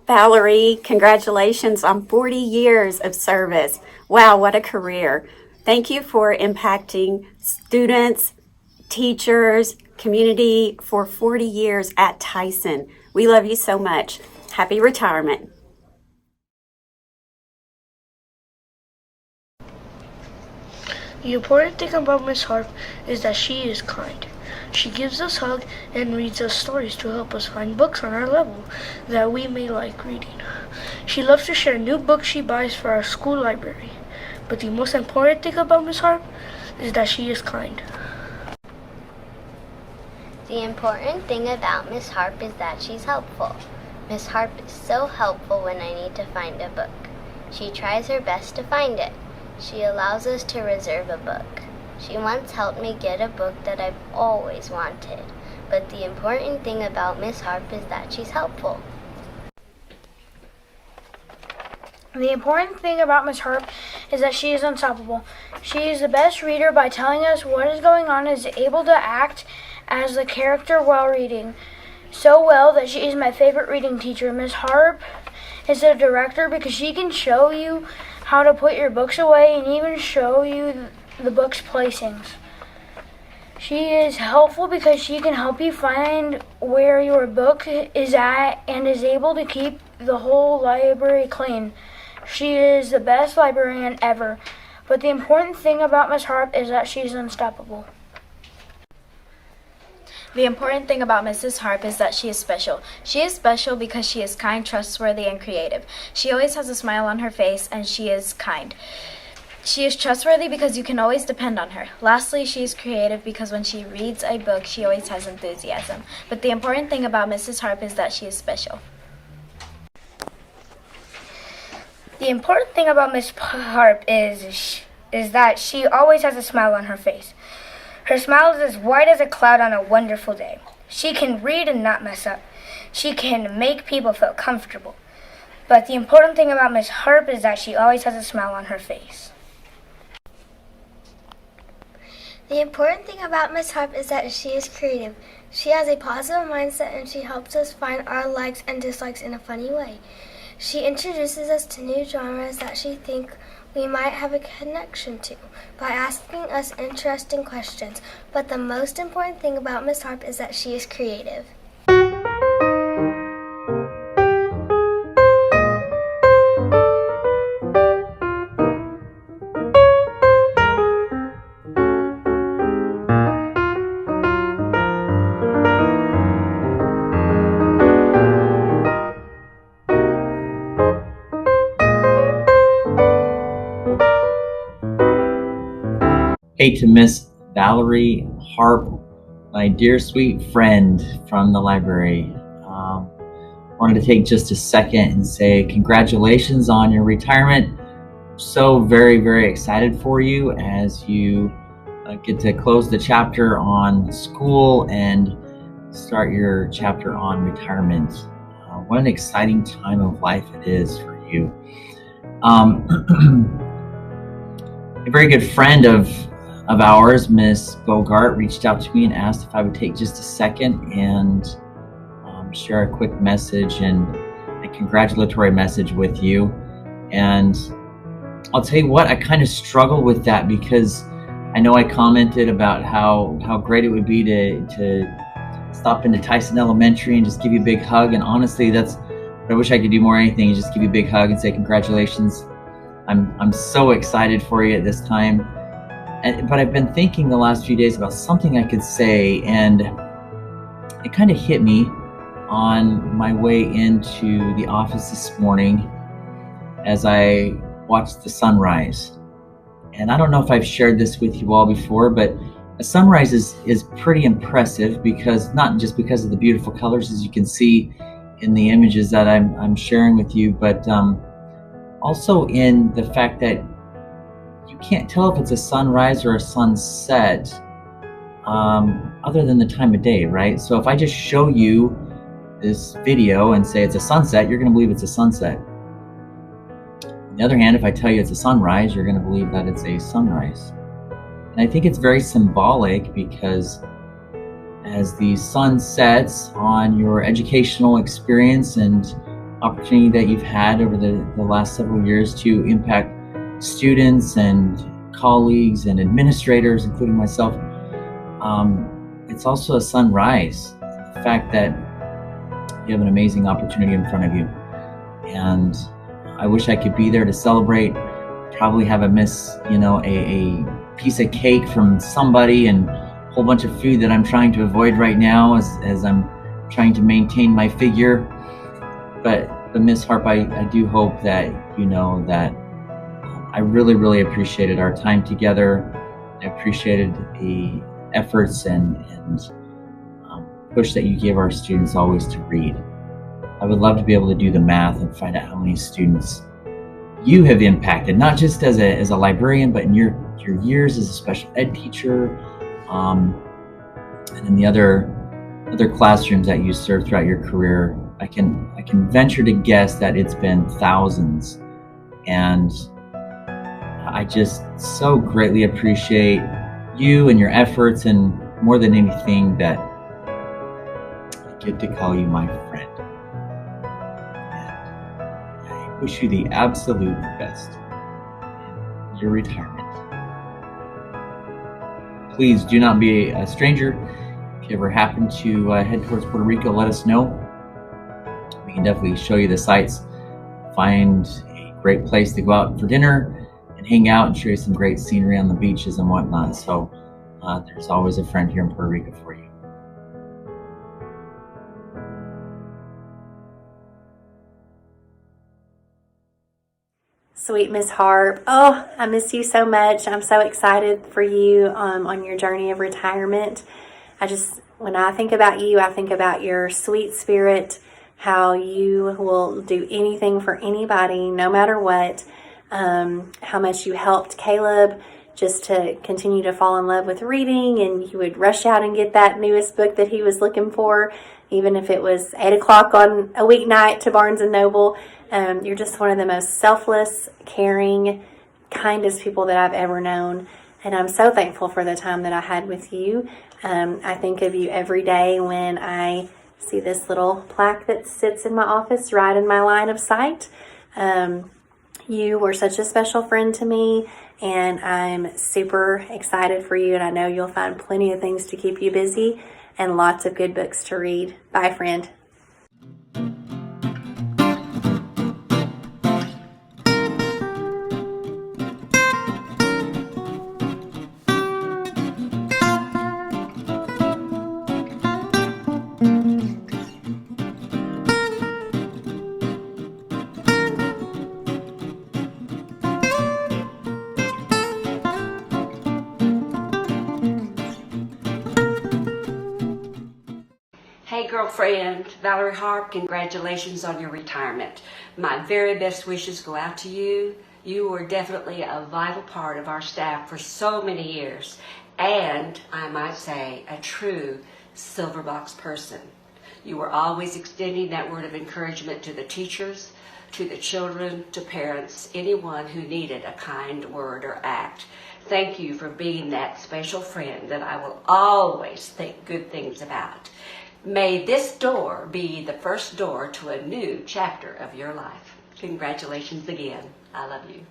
Valerie, congratulations on 40 years of service. Wow, what a career. Thank you for impacting students, teachers, community for 40 years at Tyson. We love you so much. Happy retirement. The important thing about Miss Harp is that she is kind. She gives us hugs and reads us stories to help us find books on our level that we may like reading. She loves to share new books she buys for our school library. But the most important thing about Miss Harp is that she is kind. The important thing about Miss Harp is that she's helpful. Miss Harp is so helpful when I need to find a book. She tries her best to find it. She allows us to reserve a book. She once helped me get a book that I've always wanted. But the important thing about Miss Harp is that she's helpful. The important thing about Miss Harp is that she is unstoppable. She is the best reader by telling us what is going on and is able to act as the character while reading so well that she is my favorite reading teacher. Miss Harp is a director because she can show you how to put your books away and even show you the book's placings. She is helpful because she can help you find where your book is at and is able to keep the whole library clean. She is the best librarian ever. But the important thing about Miss Harp is that she's unstoppable. The important thing about Mrs. Harp is that she is special. She is special because she is kind, trustworthy, and creative. She always has a smile on her face, and she is kind. She is trustworthy because you can always depend on her. Lastly, she is creative because when she reads a book, she always has enthusiasm. But the important thing about Mrs. Harp is that she is special. The important thing about Miss Harp is that she always has a smile on her face. Her smile is as white as a cloud on a wonderful day. She can read and not mess up. She can make people feel comfortable. But the important thing about Miss Harp is that she always has a smile on her face. The important thing about Miss Harp is that she is creative. She has a positive mindset and she helps us find our likes and dislikes in a funny way. She introduces us to new genres that she thinks we might have a connection to by asking us interesting questions. But the most important thing about Miss Harp is that she is creative. Hey, to Miss Valerie Harp, my dear sweet friend from the library. Wanted to take just a second and say congratulations on your retirement. So very, very excited for you as you get to close the chapter on school and start your chapter on retirement. What an exciting time of life it is for you. A very good friend of ours, Miss Bogart, reached out to me and asked if I would take just a second and share a quick message and a congratulatory message with you. And I'll tell you what, I kind of struggle with that because I know I commented about how great it would be to stop into Tyson Elementary and just give you a big hug. And honestly, that's what I wish I could do more than anything, is just give you a big hug and say congratulations. I'm so excited for you at this time. But I've been thinking the last few days about something I could say, and it kind of hit me on my way into the office this morning as I watched the sunrise. And I don't know if I've shared this with you all before, but a sunrise is pretty impressive, because not just because of the beautiful colors, as you can see in the images that I'm sharing with you, but also in the fact that you can't tell if it's a sunrise or a sunset other than the time of day, right? So if I just show you this video and say it's a sunset, you're going to believe it's a sunset. On the other hand, if I tell you it's a sunrise, you're going to believe that it's a sunrise. And I think it's very symbolic, because as the sun sets on your educational experience and opportunity that you've had over the last several years to impact students and colleagues and administrators, including myself. It's also a sunrise. The fact that you have an amazing opportunity in front of you. And I wish I could be there to celebrate, probably have a piece of cake from somebody and a whole bunch of food that I'm trying to avoid right now as I'm trying to maintain my figure. But Miss Harp, I do hope that you know that I really, really appreciated our time together. I appreciated the efforts and push that you give our students always to read. I would love to be able to do the math and find out how many students you have impacted, not just as a librarian, but in your years as a special ed teacher, and in the other classrooms that you served throughout your career. I can venture to guess that it's been thousands, and I just so greatly appreciate you and your efforts, and more than anything that I get to call you my friend. And I wish you the absolute best in your retirement. Please do not be a stranger. If you ever happen to head towards Puerto Rico, let us know. We can definitely show you the sights, find a great place to go out for dinner and hang out and show you some great scenery on the beaches and whatnot. So there's always a friend here in Puerto Rico for you. Sweet Miss Harp. Oh, I miss you so much. I'm so excited for you on your journey of retirement. When I think about you, I think about your sweet spirit, how you will do anything for anybody, no matter what, how much you helped Caleb just to continue to fall in love with reading, and you would rush out and get that newest book that he was looking for, even if it was 8 o'clock on a weeknight to Barnes & Noble. You're just one of the most selfless, caring, kindest people that I've ever known, and I'm so thankful for the time that I had with you. I think of you every day when I see this little plaque that sits in my office right in my line of sight. You were such a special friend to me, and I'm super excited for you, and I know you'll find plenty of things to keep you busy and lots of good books to read. Bye, friend. Hey girlfriend, Valerie Harp, congratulations on your retirement. My very best wishes go out to you. You were definitely a vital part of our staff for so many years, and I might say a true silver box person. You were always extending that word of encouragement to the teachers, to the children, to parents, anyone who needed a kind word or act. Thank you for being that special friend that I will always think good things about. May this door be the first door to a new chapter of your life. Congratulations again. I love you.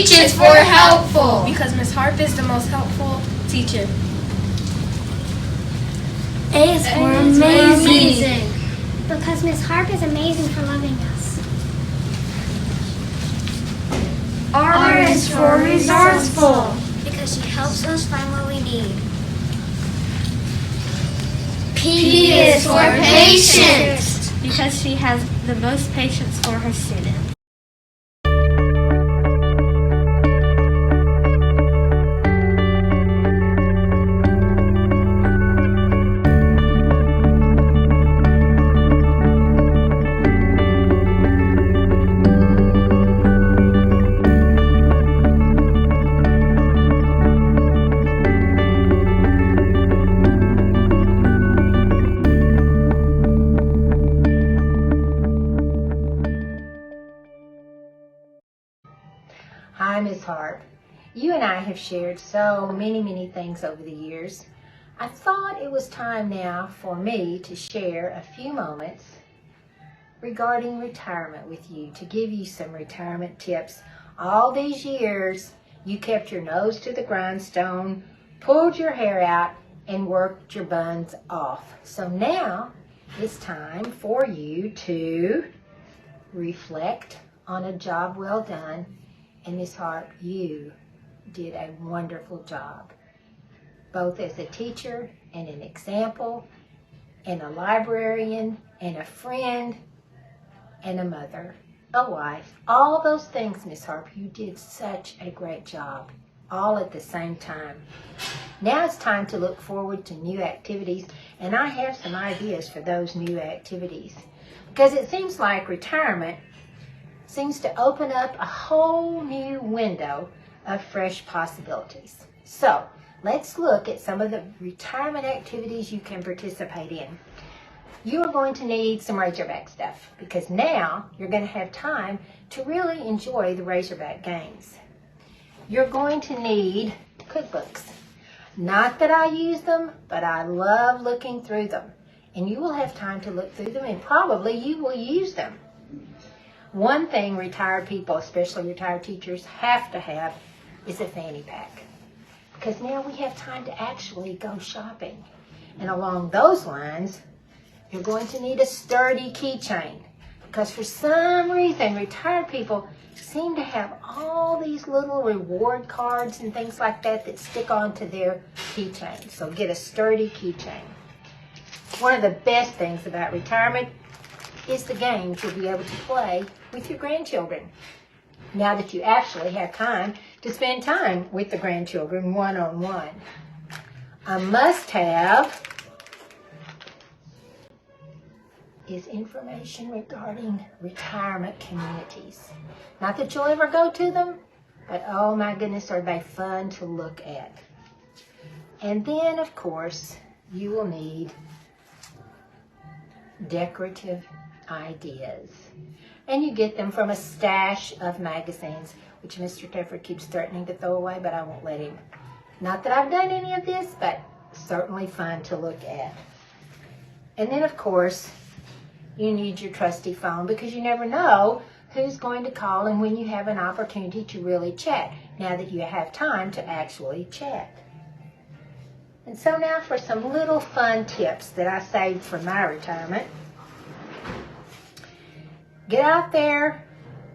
H is for helpful. Because Miss Harp is the most helpful teacher. A is for amazing. Because Miss Harp is amazing for loving us. R is for resourceful. Because she helps us find what we need. P is for patient. Because she has the most patience for her students. Hi, Ms. Harp. You and I have shared so many things over the years. I thought it was time now for me to share a few moments regarding retirement with you, to give you some retirement tips. All these years, you kept your nose to the grindstone, pulled your hair out, and worked your buns off. So now it's time for you to reflect on a job well done. And Ms. Harp, you did a wonderful job, both as a teacher and an example, and a librarian, and a friend, and a mother, a wife. All those things, Ms. Harp, you did such a great job, all at the same time. Now it's time to look forward to new activities, and I have some ideas for those new activities. Because it seems like retirement seems to open up a whole new window of fresh possibilities. So let's look at some of the retirement activities you can participate in. You are going to need some Razorback stuff because now you're going to have time to really enjoy the Razorback games. You're going to need cookbooks. Not that I use them, but I love looking through them. And you will have time to look through them and probably you will use them. One thing retired people, especially retired teachers, have to have is a fanny pack. Because now we have time to actually go shopping. And along those lines, you're going to need a sturdy keychain. Because for some reason, retired people seem to have all these little reward cards and things like that that stick onto their keychain. So get a sturdy keychain. One of the best things about retirement is the games you'll be able to play with your grandchildren. Now that you actually have time to spend time with the grandchildren one-on-one. A must-have is information regarding retirement communities. Not that you'll ever go to them, but oh my goodness, are they fun to look at. And then, of course, you will need decorative ideas. And you get them from a stash of magazines, which Mr. Tefford keeps threatening to throw away, but I won't let him. Not that I've done any of this, but certainly fun to look at. And then, of course, you need your trusty phone because you never know who's going to call and when you have an opportunity to really chat, now that you have time to actually chat. And so now for some little fun tips that I saved for my retirement. Get out there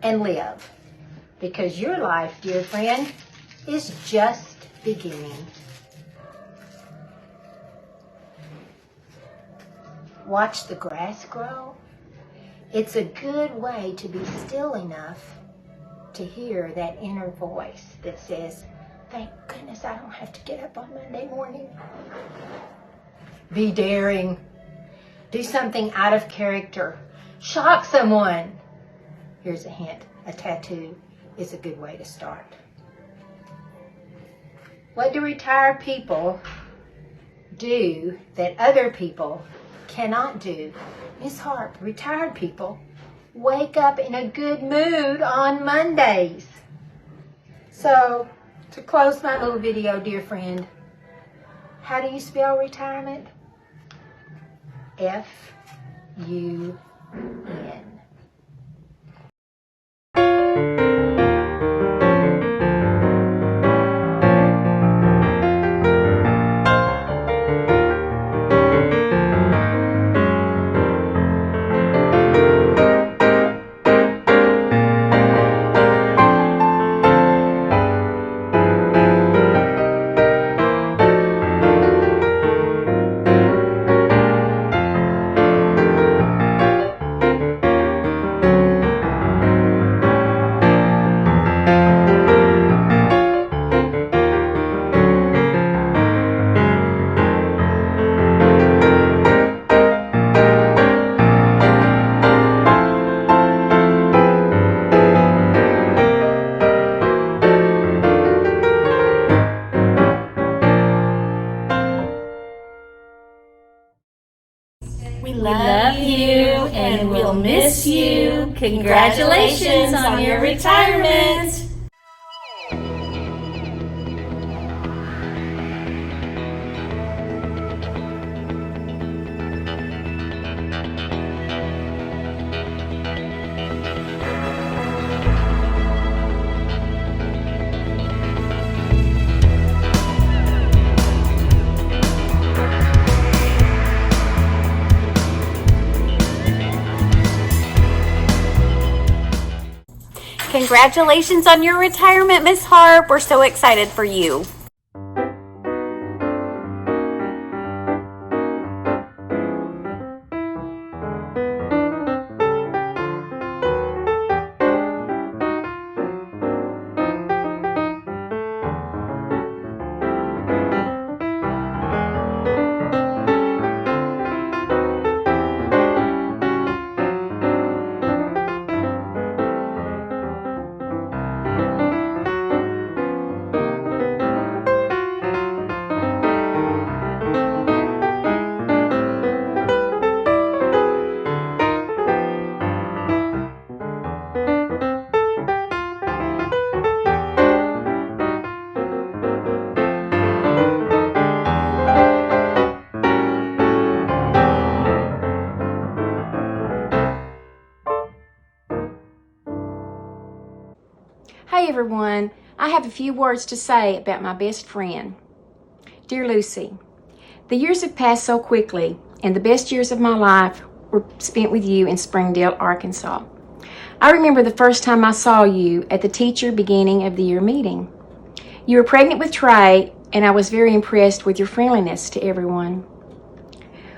and live, because your life, dear friend, is just beginning. Watch the grass grow. It's a good way to be still enough to hear that inner voice that says, thank goodness I don't have to get up on Monday morning. Be daring. Do something out of character. Shock someone. Here's a hint. A tattoo is a good way to start. What do retired people do that other people cannot do? Miss Harp, retired people wake up in a good mood on Mondays. So, to close my little video, dear friend, how do you spell retirement? F-U-N. Congratulations on your retirement. Congratulations on your retirement, Miss Harp. We're so excited for you. Hey everyone, I have a few words to say about my best friend. Dear Lucy, the years have passed so quickly, and the best years of my life were spent with you in Springdale, Arkansas. I remember the first time I saw you at the teacher beginning of the year meeting. You were pregnant with Trey, and I was very impressed with your friendliness to everyone.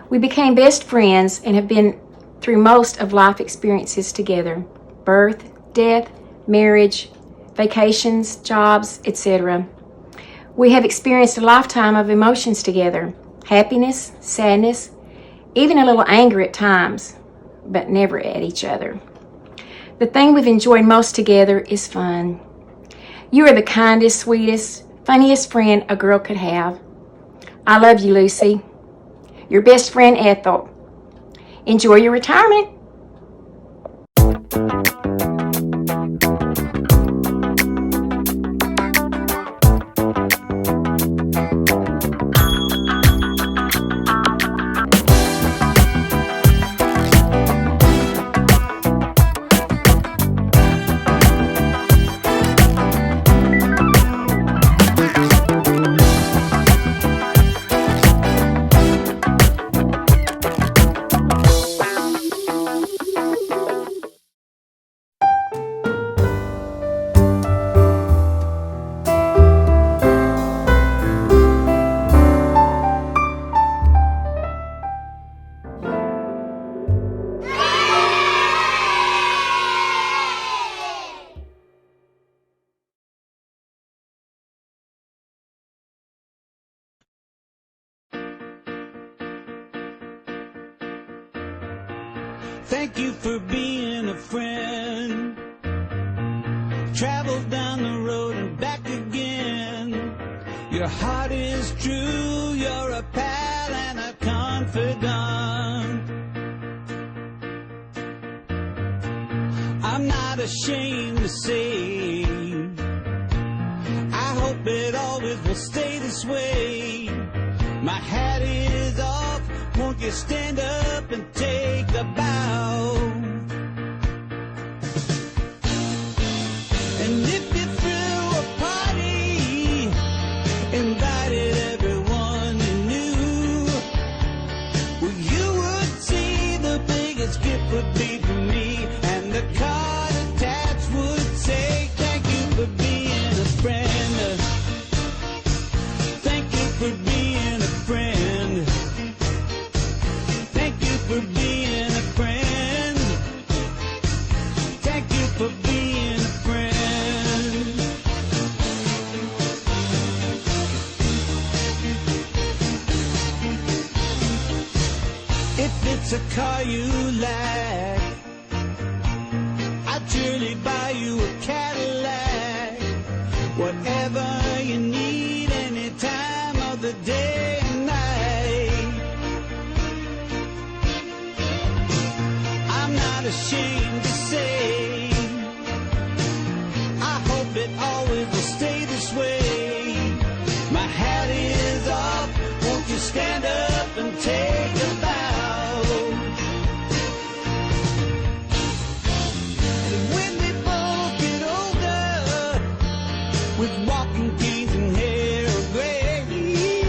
We became best friends and have been through most of life experiences together: birth, death, marriage, vacations, jobs, etc. We have experienced a lifetime of emotions together: happiness, sadness, even a little anger at times, but never at each other. The thing we've enjoyed most together is fun. You are the kindest, sweetest, funniest friend a girl could have. I love you, Lucy. Your best friend, Ethel. Enjoy your retirement. Thank you for being a friend. Travel down the road and back again. Your heart is true, you're a pal and a confidant. I'm not ashamed to say, I hope it always will stay this way. My hat is off, won't you stand up and take a bow? And if you threw a party, invited everyone you knew, well, you would see the biggest gift would be for me, and the card attached would say, thank you for being a friend. Thank you for being a friend. Thank you for being a friend. Thank you for being a friend. If it's a car you like, I'd surely buy you a Cadillac. Whatever you need, any time of the day and night. I'm not ashamed to say with walking canes and hair of gray.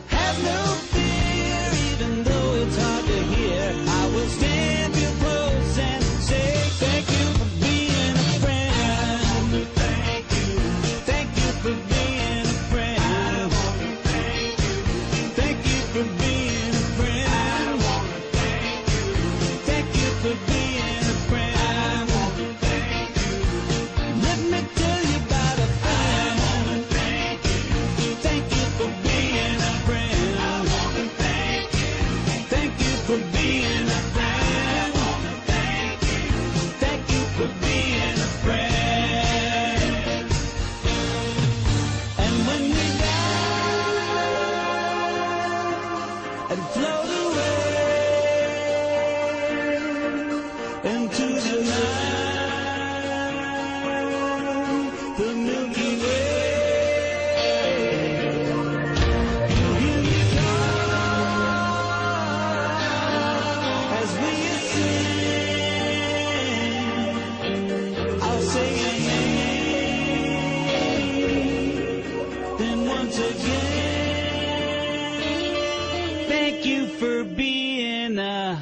Have no fear, even though it's hard to hear. I will stand real close and say thank you for being a friend. Thank you for being a friend. Thank you for being a friend. Thank you for being a friend. Let me tell you about a friend. Thank you for being a friend. Thank you for being a friend. Thank you for being a friend. And when we die and float away into the night, the Milky Way, you hear me call as we ascend. I'll say your name, then once again, thank you for being a